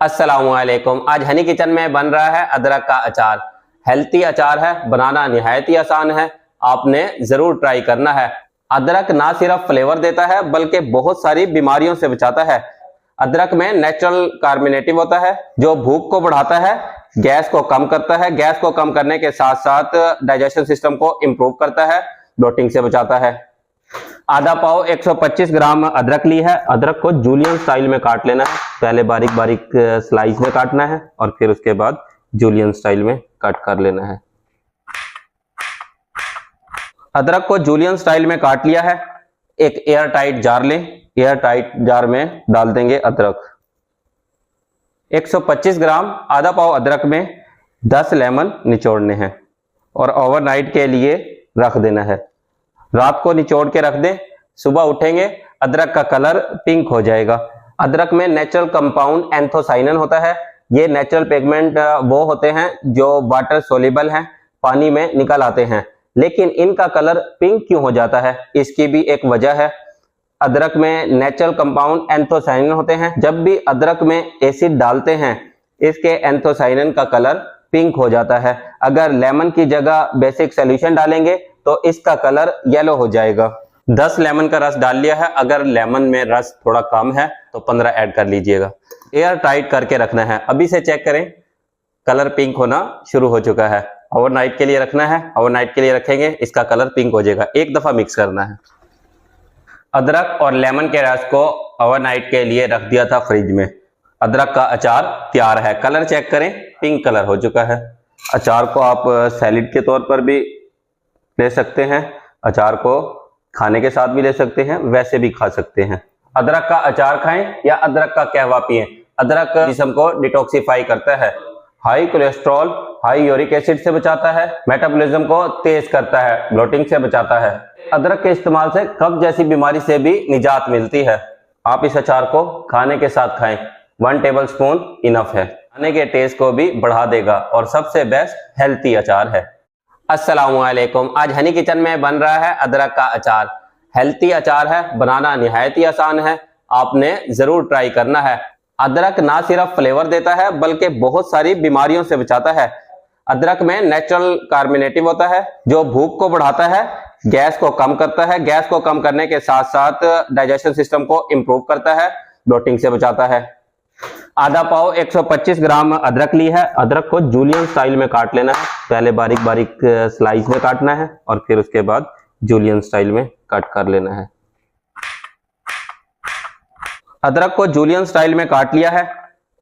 अस्सलामुअलैकुम। आज हनी किचन में बन रहा है अदरक का अचार। हेल्थी अचार है, बनाना निहायत ही आसान है, आपने जरूर ट्राई करना है। अदरक ना सिर्फ फ्लेवर देता है बल्कि बहुत सारी बीमारियों से बचाता है। अदरक में नेचुरल कार्बोनेटिव होता है जो भूख को बढ़ाता है, गैस को कम करता है। गैस को कम करने के साथ साथ डाइजेशन सिस्टम को इंप्रूव करता है, ब्लोटिंग से बचाता है। आधा पाव 125 ग्राम अदरक ली है। अदरक को जूलियन स्टाइल में काट लेना है। पहले बारीक बारीक स्लाइस में काटना है और फिर उसके बाद जूलियन स्टाइल में कट कर लेना है। अदरक को जूलियन स्टाइल में काट लिया है। एक एयर टाइट जार लें। एयर टाइट जार में डाल देंगे अदरक। 125 ग्राम आधा पाव अदरक में 10 लेमन निचोड़ने हैं और ओवरनाइट के लिए रख देना है। रात को निचोड़ के रख दें, सुबह उठेंगे अदरक का कलर पिंक हो जाएगा। अदरक में नेचुरल कंपाउंड एंथोसाइनिन होता है। ये नेचुरल पिगमेंट वो होते हैं जो वाटर सोल्यूबल हैं, पानी में निकल आते हैं, लेकिन इनका कलर पिंक क्यों हो जाता है, इसकी भी एक वजह है। अदरक में नेचुरल कंपाउंड एंथोसाइनिन होते हैं। जब भी अदरक में एसिड डालते हैं इसके एंथोसाइनिन का कलर पिंक हो जाता है। अगर लेमन की जगह बेसिक सोल्यूशन डालेंगे तो इसका कलर येलो हो जाएगा। 10 लेमन का रस डाल लिया है। अगर लेमन में रस थोड़ा कम है तो 15 ऐड कर लीजिएगा। एयर टाइट करके रखना है। अभी से चेक करें, कलर पिंक होना शुरू हो चुका है। ओवरनाइट के लिए रखना है। ओवरनाइट के लिए रखेंगे, इसका कलर पिंक हो जाएगा। एक दफा मिक्स करना है। अदरक और लेमन के रस को ओवरनाइट के लिए रख दिया था फ्रिज में। अदरक का अचार तैयार है। कलर चेक करें, पिंक कलर हो चुका है। अचार को आप सैलेड के तौर पर भी ले सकते हैं, अचार को खाने के साथ भी ले सकते हैं, वैसे भी खा सकते हैं। अदरक का अचार खाएं या अदरक का कहवा पिएं। अदरक जिस्म को डिटॉक्सिफाई करता है, high cholesterol, high uric acid से बचाता है, मेटाबॉलिज्म को तेज करता है, ब्लोटिंग से बचाता है। अदरक के इस्तेमाल से कब्ज जैसी बीमारी से भी निजात मिलती है। आप इस अचार को खाने के साथ खाएं। 1 टेबल स्पून इनफ है। खाने के टेस्ट को भी बढ़ा देगा और सबसे बेस्ट हेल्थी अचार है। अस्सलामुअलैकुम। आज हनी किचन में बन रहा है अदरक का अचार। हेल्थी अचार है, बनाना निहायत ही आसान है, आपने जरूर ट्राई करना है। अदरक ना सिर्फ फ्लेवर देता है बल्कि बहुत सारी बीमारियों से बचाता है। अदरक में नेचुरल कार्बोनेटिव होता है जो भूख को बढ़ाता है, गैस को कम करता है। गैस को कम करने के साथ साथ डाइजेशन सिस्टम को इंप्रूव करता है, ब्लोटिंग से बचाता है। आधा पाव 125 ग्राम अदरक ली है। अदरक को जूलियन स्टाइल में काट लेना है। पहले बारीक बारीक स्लाइस में काटना है और फिर उसके बाद जूलियन स्टाइल में कट कर लेना है। अदरक को जूलियन स्टाइल में काट लिया है।